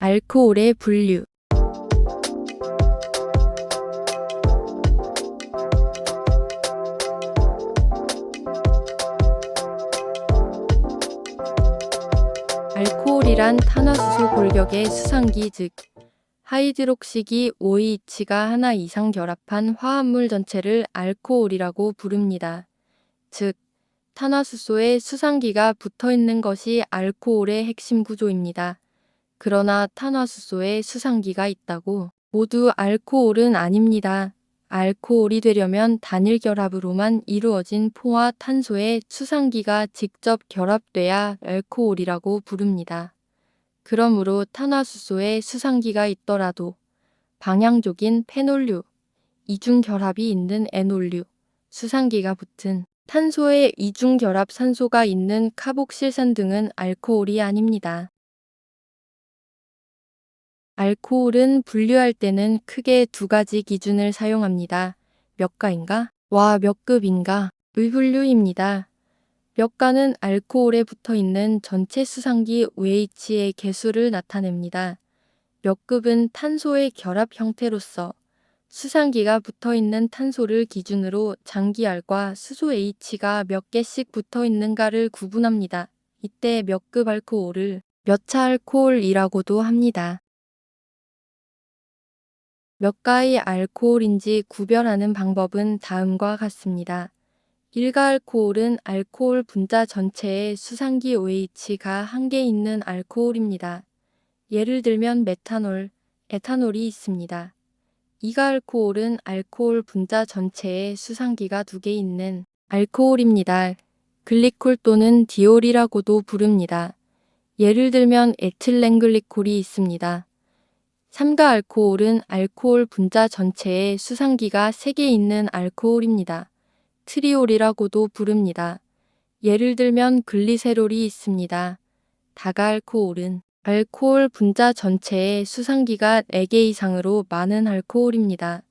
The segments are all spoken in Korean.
알코올의 분류. 알코올이란 탄화수소 골격의 수상기 즉 하이드록시기 OH가 하나 이상 결합한 화합물 전체를 알코올이라고 부릅니다. 즉 탄화수소에 수상기가 붙어있는 것이 알코올의 핵심 구조입니다. 그러나 탄화수소에 수상기가 있다고 모두 알코올은 아닙니다. 알코올이 되려면 단일 결합으로만 이루어진 포와 탄소의 수상기가 직접 결합돼야 알코올이라고 부릅니다. 그러므로 탄화수소에 수상기가 있더라도 방향족인 페놀류, 이중결합이 있는 에놀류, 수상기가 붙은 탄소에 이중결합 산소가 있는 카복실산 등은 알코올이 아닙니다. 알코올은 분류할 때는 크게 두 가지 기준을 사용합니다. 몇 가인가? 와 몇 급인가? 의 분류입니다. 몇 가는 알코올에 붙어있는 전체 수상기 OH의 개수를 나타냅니다. 몇 급은 탄소의 결합 형태로서 수상기가 붙어있는 탄소를 기준으로 장기알과 수소 H가 몇 개씩 붙어있는가를 구분합니다. 이때 몇 급 알코올을 몇 차 알코올이라고도 합니다. 몇 가의 알코올인지 구별하는 방법은 다음과 같습니다. 일가 알코올은 알코올 분자 전체에 수상기 OH가 한 개 있는 알코올입니다. 예를 들면 메탄올, 에탄올이 있습니다. 이가 알코올은 알코올 분자 전체에 수상기가 두 개 있는 알코올입니다. 글리콜 또는 디올이라고도 부릅니다. 예를 들면 에틸렌글리콜이 있습니다. 삼가 알코올은 알코올 분자 전체에 수상기가 3개 있는 알코올입니다. 트리올이라고도 부릅니다. 예를 들면 글리세롤이 있습니다. 다가 알코올은 알코올 분자 전체에 수상기가 4개 이상으로 많은 알코올입니다.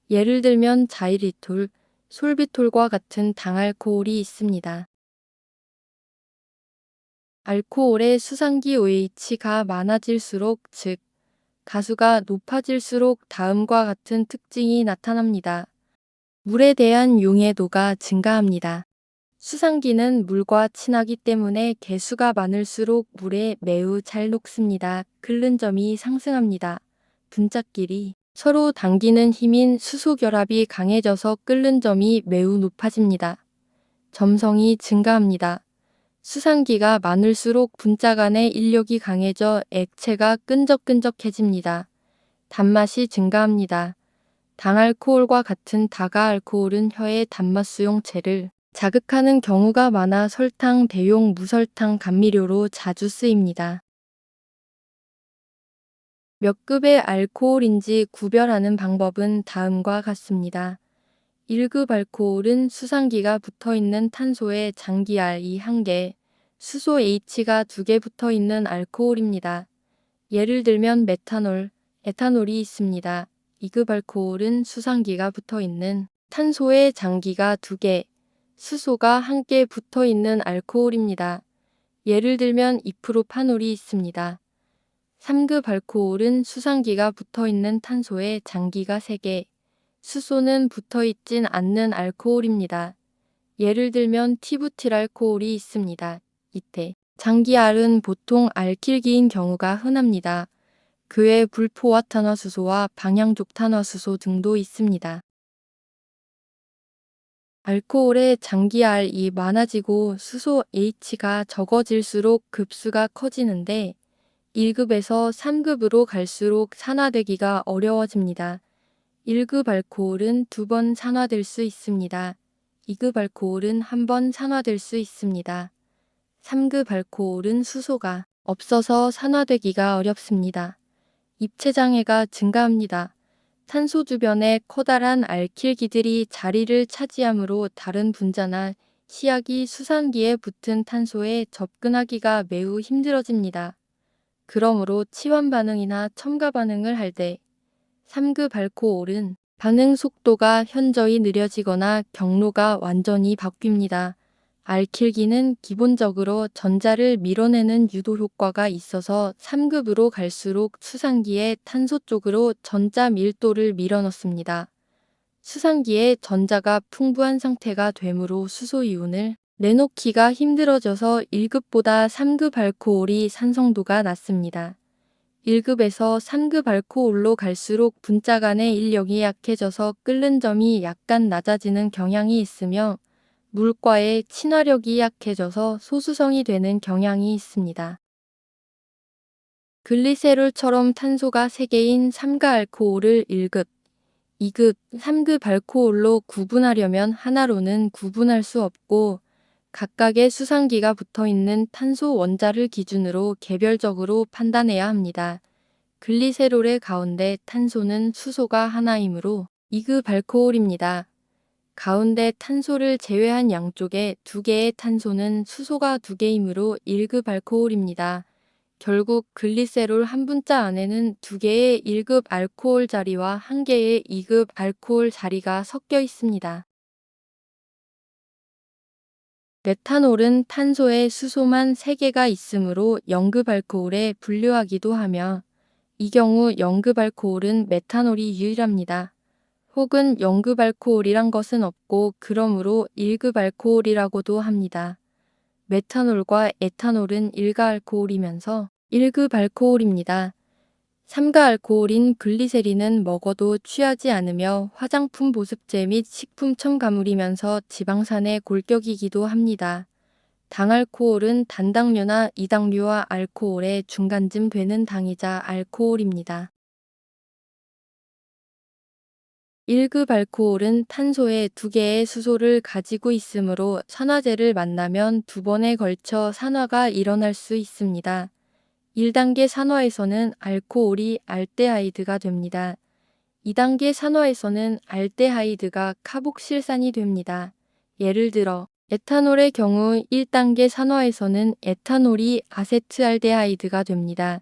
예를 들면 자이리톨, 솔비톨과 같은 당알코올이 있습니다. 알코올의 수상기 OH가 많아질수록 즉 가수가 높아질수록 다음과 같은 특징이 나타납니다. 물에 대한 용해도가 증가합니다. 수상기는 물과 친하기 때문에 개수가 많을수록 물에 매우 잘 녹습니다. 끓는 점이 상승합니다. 분자끼리 서로 당기는 힘인 수소 결합이 강해져서 끓는 점이 매우 높아집니다. 점성이 증가합니다. 수상기가 많을수록 분자 간의 인력이 강해져 액체가 끈적끈적해집니다. 단맛이 증가합니다. 당알코올과 같은 다가 알코올은 혀의 단맛 수용체를 자극하는 경우가 많아 설탕, 대용, 무설탕, 감미료로 자주 쓰입니다. 몇 급의 알코올인지 구별하는 방법은 다음과 같습니다. 1급 알코올은 수상기가 붙어있는 탄소에 장기알이 1개, 수소 H가 2개 붙어있는 알코올입니다. 예를 들면 메탄올, 에탄올이 있습니다. 2급 알코올은 수상기가 붙어있는 탄소에 장기가 2개, 수소가 1개 붙어있는 알코올입니다. 예를 들면 이프로파놀이 있습니다. 3급 알코올은 수상기가 붙어있는 탄소에 장기가 3개, 수소는 붙어있진 않는 알코올입니다. 예를 들면 티부틸알코올이 있습니다. 이때 장기알은 보통 알킬기인 경우가 흔합니다. 그 외 불포화탄화수소와 방향족 탄화수소 등도 있습니다. 알코올의 장기알이 많아지고 수소 H가 적어질수록 급수가 커지는데 1급에서 3급으로 갈수록 산화되기가 어려워집니다. 1급 알코올은 2번 산화될 수 있습니다. 2급 알코올은 1번 산화될 수 있습니다. 3급 알코올은 수소가 없어서 산화되기가 어렵습니다. 입체장애가 증가합니다. 탄소 주변에 커다란 알킬기들이 자리를 차지하므로 다른 분자나 시약이 수상기에 붙은 탄소에 접근하기가 매우 힘들어집니다. 그러므로 치환 반응이나 첨가 반응을 할 때 3급 알코올은 반응 속도가 현저히 느려지거나 경로가 완전히 바뀝니다. 알킬기는 기본적으로 전자를 밀어내는 유도 효과가 있어서 3급으로 갈수록 수상기의 탄소 쪽으로 전자 밀도를 밀어넣습니다. 수상기에 전자가 풍부한 상태가 되므로 수소 이온을 내놓기가 힘들어져서 1급보다 3급 알코올이 산성도가 낮습니다. 1급에서 3급 알코올로 갈수록 분자 간의 인력이 약해져서 끓는 점이 약간 낮아지는 경향이 있으며 물과의 친화력이 약해져서 소수성이 되는 경향이 있습니다. 글리세롤처럼 탄소가 3개인 삼가 알코올을 1급, 2급, 3급 알코올로 구분하려면 하나로는 구분할 수 없고 각각의 수상기가 붙어있는 탄소 원자를 기준으로 개별적으로 판단해야 합니다. 글리세롤의 가운데 탄소는 수소가 하나이므로 2급 알코올입니다. 가운데 탄소를 제외한 양쪽에 2개의 탄소는 수소가 2개이므로 1급 알코올입니다. 결국 글리세롤 한 분자 안에는 2개의 1급 알코올 자리와 1개의 2급 알코올 자리가 섞여 있습니다. 메탄올은 탄소에 수소만 3개가 있으므로 0급 알코올에 분류하기도 하며 이 경우 0급 알코올은 메탄올이 유일합니다. 혹은 0급 알코올이란 것은 없고 그러므로 1급 알코올이라고도 합니다. 메탄올과 에탄올은 일가 알코올이면서 1급 알코올입니다. 3가 알코올인 글리세린은 먹어도 취하지 않으며 화장품 보습제 및 식품 첨가물이면서 지방산의 골격이기도 합니다. 당알코올은 단당류나 이당류와 알코올의 중간쯤 되는 당이자 알코올입니다. 1급 알코올은 탄소에 2개의 수소를 가지고 있으므로 산화제를 만나면 2번에 걸쳐 산화가 일어날 수 있습니다. 1단계 산화에서는 알코올이 알데하이드가 됩니다. 2단계 산화에서는 알데하이드가 카복실산이 됩니다. 예를 들어 에탄올의 경우 1단계 산화에서는 에탄올이 아세트알데하이드가 됩니다.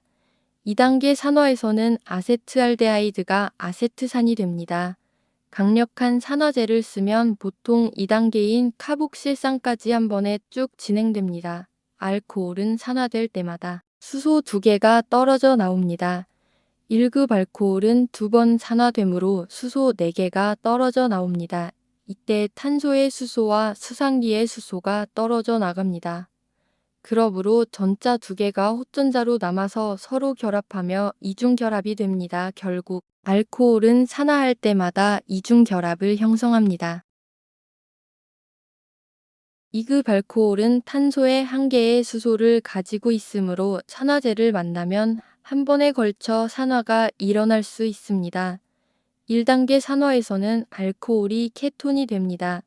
2단계 산화에서는 아세트알데하이드가 아세트산이 됩니다. 강력한 산화제를 쓰면 보통 2단계인 카복실산까지 한 번에 쭉 진행됩니다. 알코올은 산화될 때마다 수소 2개가 떨어져 나옵니다. 1급 알코올은 2번 산화되므로 수소 4개가 떨어져 나옵니다. 이때 탄소의 수소와 수상기의 수소가 떨어져 나갑니다. 그러므로 전자 2개가 호전자로 남아서 서로 결합하며 이중결합이 됩니다. 결국 알코올은 산화할 때마다 이중결합을 형성합니다. 2급 알코올은 탄소의 1개의 수소를 가지고 있으므로 산화제를 만나면 한 번에 걸쳐 산화가 일어날 수 있습니다. 1단계 산화에서는 알코올이 케톤이 됩니다.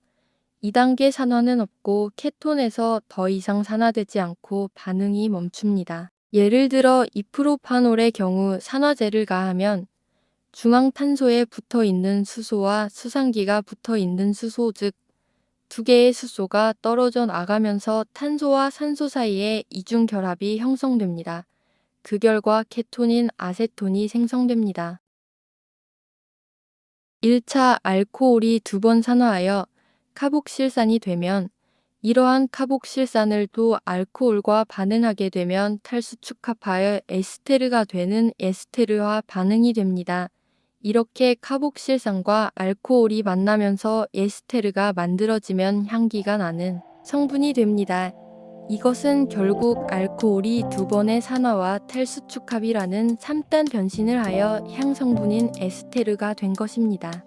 2단계 산화는 없고 케톤에서 더 이상 산화되지 않고 반응이 멈춥니다. 예를 들어 이프로파놀의 경우 산화제를 가하면 중앙탄소에 붙어있는 수소와 수상기가 붙어있는 수소 즉 2개의 수소가 떨어져 나가면서 탄소와 산소 사이에 이중결합이 형성됩니다. 그 결과 케톤인 아세톤이 생성됩니다. 1차 알코올이 2번 산화하여 카복실산이 되면 이러한 카복실산을 또 알코올과 반응하게 되면 탈수축합하여 에스테르가 되는 에스테르화 반응이 됩니다. 이렇게 카복실산과 알코올이 만나면서 에스테르가 만들어지면 향기가 나는 성분이 됩니다. 이것은 결국 알코올이 2번의 산화와 탈수축합이라는 3단 변신을 하여 향성분인 에스테르가 된 것입니다.